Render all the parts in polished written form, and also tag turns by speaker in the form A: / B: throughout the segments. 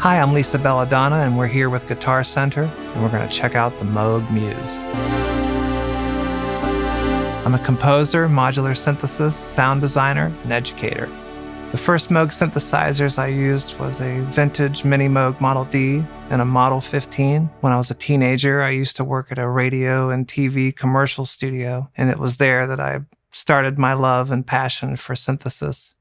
A: Hi, I'm Lisa Bella Donna, and we're here with Guitar Center, and we're going to check out the Moog Muse. I'm a composer, modular synthesis, sound designer, and educator. The first Moog synthesizers I used was a vintage Minimoog Model D and a Model 15. When I was a teenager, I used to work at a radio and TV commercial studio, and it was there that I started my love and passion for synthesis.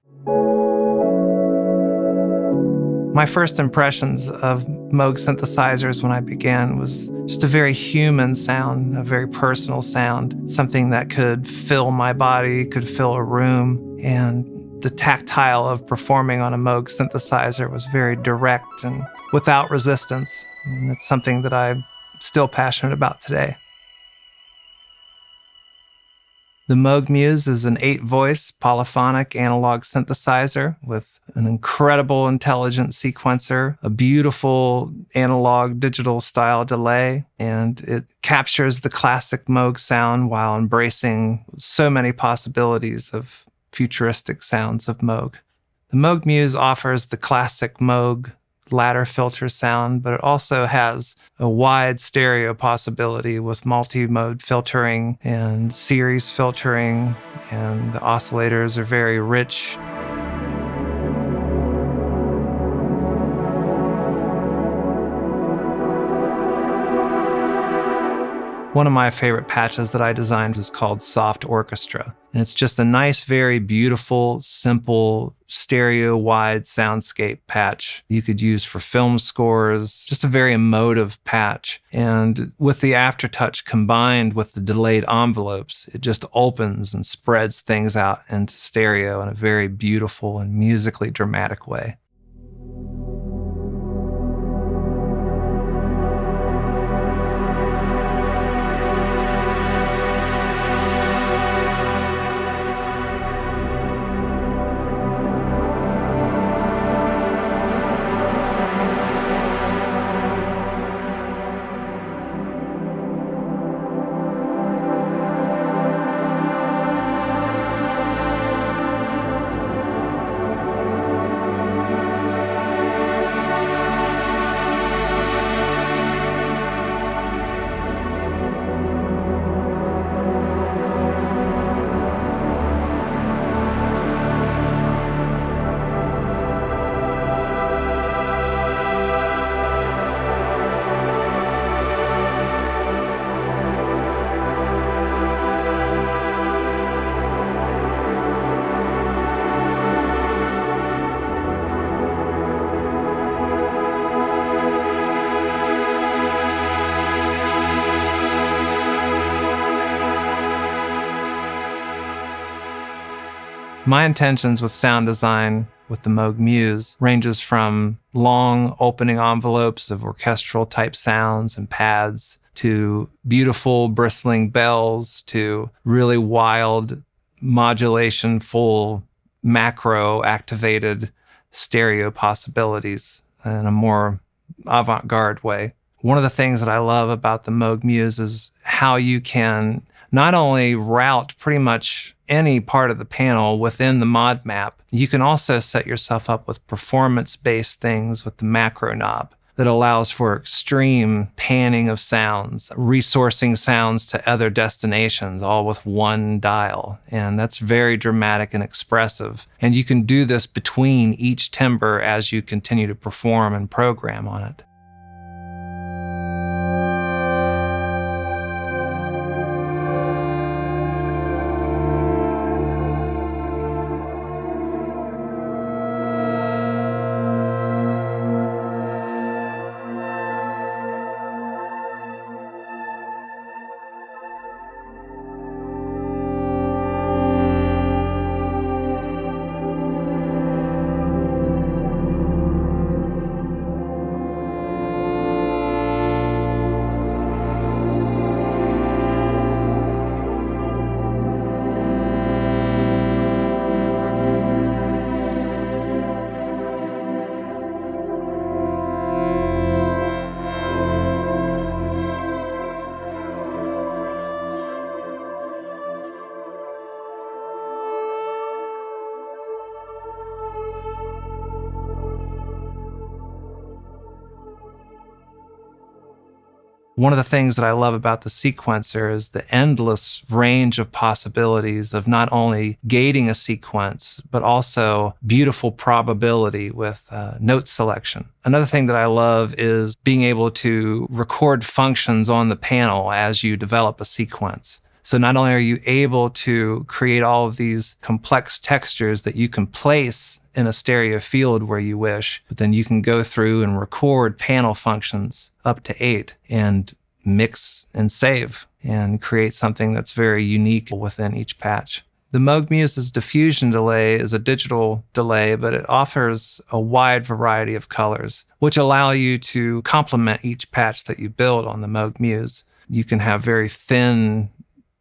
A: My first impressions of Moog synthesizers when I began was just a very human sound, a very personal sound, something that could fill my body, could fill a room, and the tactile of performing on a Moog synthesizer was very direct and without resistance, and it's something that I'm still passionate about today. The Moog Muse is an 8-voice polyphonic analog synthesizer with an incredible intelligent sequencer, a beautiful analog digital style delay, and it captures the classic Moog sound while embracing so many possibilities of futuristic sounds of Moog. The Moog Muse offers the classic Moog ladder filter sound, but it also has a wide stereo possibility with multi-mode filtering and series filtering, and the oscillators are very rich. One of my favorite patches that I designed is called Soft Orchestra. And it's just a nice, very beautiful, simple, stereo-wide soundscape patch you could use for film scores, just a very emotive patch. And with the aftertouch combined with the delayed envelopes, it just opens and spreads things out into stereo in a very beautiful and musically dramatic way. My intentions with sound design with the Moog Muse ranges from long opening envelopes of orchestral type sounds and pads to beautiful bristling bells to really wild modulation, full macro activated stereo possibilities in a more avant-garde way. One of the things that I love about the Moog Muse is how you can not only route pretty much any part of the panel within the mod map, you can also set yourself up with performance-based things with the macro knob that allows for extreme panning of sounds, resourcing sounds to other destinations, all with one dial. And that's very dramatic and expressive. And you can do this between each timbre as you continue to perform and program on it. One of the things that I love about the sequencer is the endless range of possibilities of not only gating a sequence, but also beautiful probability with note selection. Another thing that I love is being able to record functions on the panel as you develop a sequence. So not only are you able to create all of these complex textures that you can place in a stereo field where you wish, but then you can go through and record panel functions up to 8 and mix and save and create something that's very unique within each patch. The Moog Muse's diffusion delay is a digital delay, but it offers a wide variety of colors, which allow you to complement each patch that you build on the Moog Muse. You can have very thin,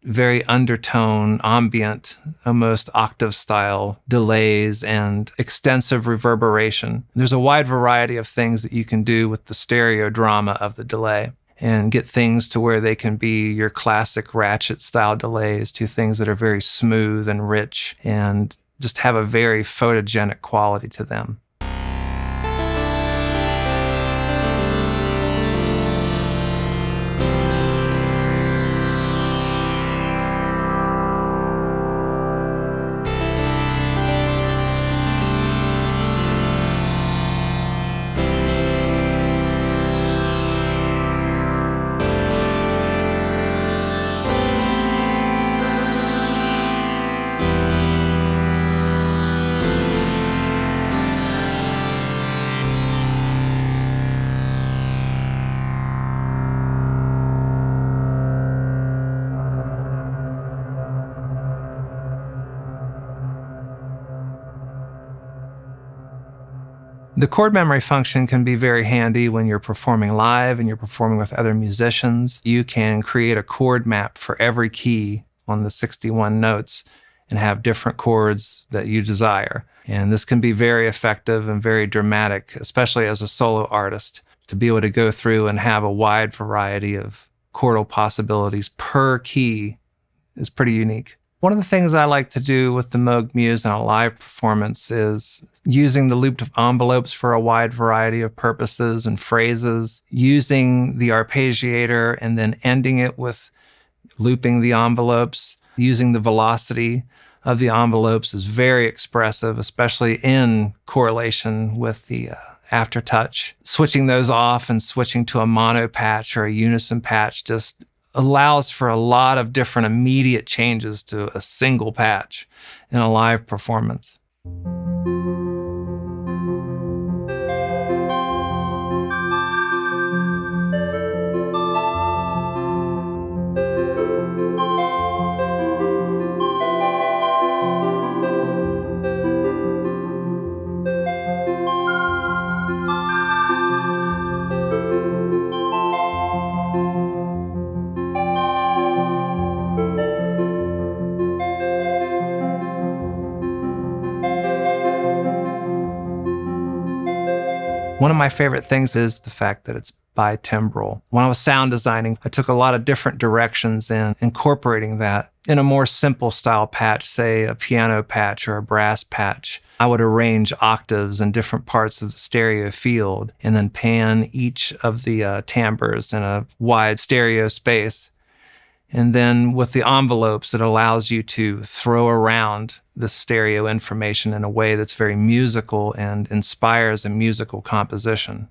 A: very undertone, ambient, almost octave-style delays and extensive reverberation. There's a wide variety of things that you can do with the stereo drama of the delay and get things to where they can be your classic ratchet-style delays to things that are very smooth and rich and just have a very photogenic quality to them. The chord memory function can be very handy when you're performing live and you're performing with other musicians. You can create a chord map for every key on the 61 notes and have different chords that you desire. And this can be very effective and very dramatic, especially as a solo artist, to be able to go through and have a wide variety of chordal possibilities per key is pretty unique. One of the things I like to do with the Moog Muse in a live performance is using the looped envelopes for a wide variety of purposes and phrases, using the arpeggiator and then ending it with looping the envelopes. Using the velocity of the envelopes is very expressive, especially in correlation with the aftertouch. Switching those off and switching to a mono patch or a unison patch just allows for a lot of different immediate changes to a single patch in a live performance. One of my favorite things is the fact that it's bi-timbral. When I was sound designing, I took a lot of different directions in incorporating that. In a more simple style patch, say a piano patch or a brass patch, I would arrange octaves in different parts of the stereo field and then pan each of the timbres in a wide stereo space. And then with the envelopes, it allows you to throw around the stereo information in a way that's very musical and inspires a musical composition.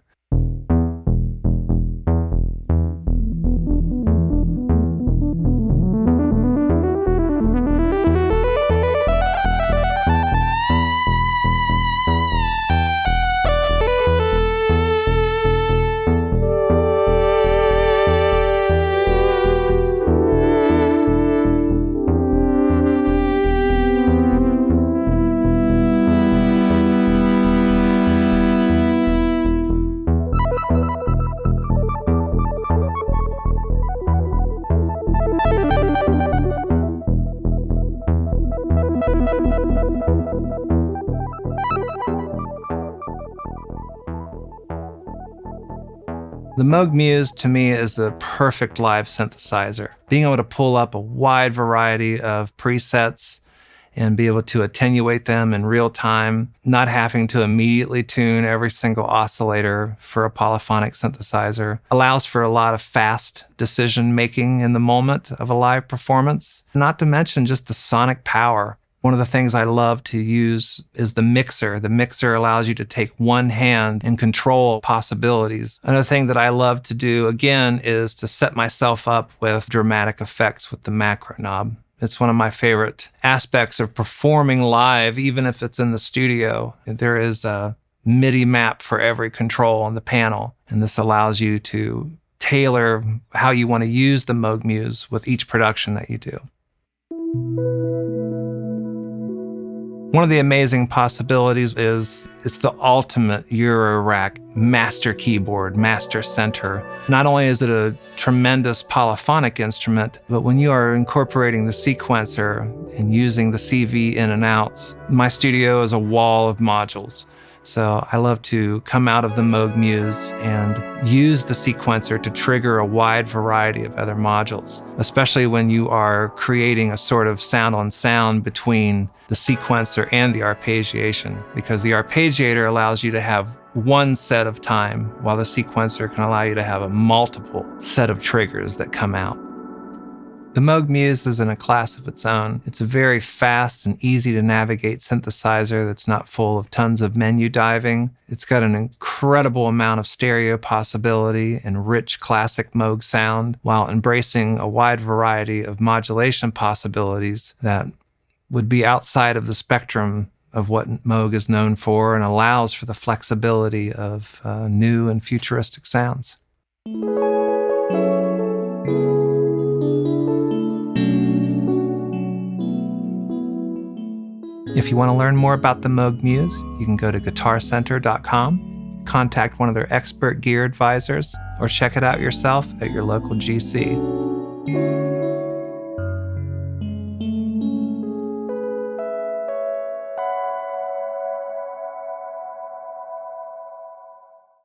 A: The Moog Muse, to me, is the perfect live synthesizer. Being able to pull up a wide variety of presets and be able to attenuate them in real time, not having to immediately tune every single oscillator for a polyphonic synthesizer, allows for a lot of fast decision making in the moment of a live performance, not to mention just the sonic power. One of the things I love to use is the mixer. The mixer allows you to take one hand and control possibilities. Another thing that I love to do, again, is to set myself up with dramatic effects with the macro knob. It's one of my favorite aspects of performing live, even if it's in the studio. There is a MIDI map for every control on the panel, and this allows you to tailor how you want to use the Moog Muse with each production that you do. One of the amazing possibilities is it's the ultimate Euro-rack master keyboard, master center. Not only is it a tremendous polyphonic instrument, but when you are incorporating the sequencer and using the CV in and outs, my studio is a wall of modules. So I love to come out of the Moog Muse and use the sequencer to trigger a wide variety of other modules, especially when you are creating a sort of sound on sound between the sequencer and the arpeggiation, because the arpeggiator allows you to have one set of time, while the sequencer can allow you to have a multiple set of triggers that come out. The Moog Muse is in a class of its own. It's a very fast and easy to navigate synthesizer that's not full of tons of menu diving. It's got an incredible amount of stereo possibility and rich classic Moog sound, while embracing a wide variety of modulation possibilities that would be outside of the spectrum of what Moog is known for, and allows for the flexibility of new and futuristic sounds. If you want to learn more about the Moog Muse, you can go to guitarcenter.com, contact one of their expert gear advisors, or check it out yourself at your local GC.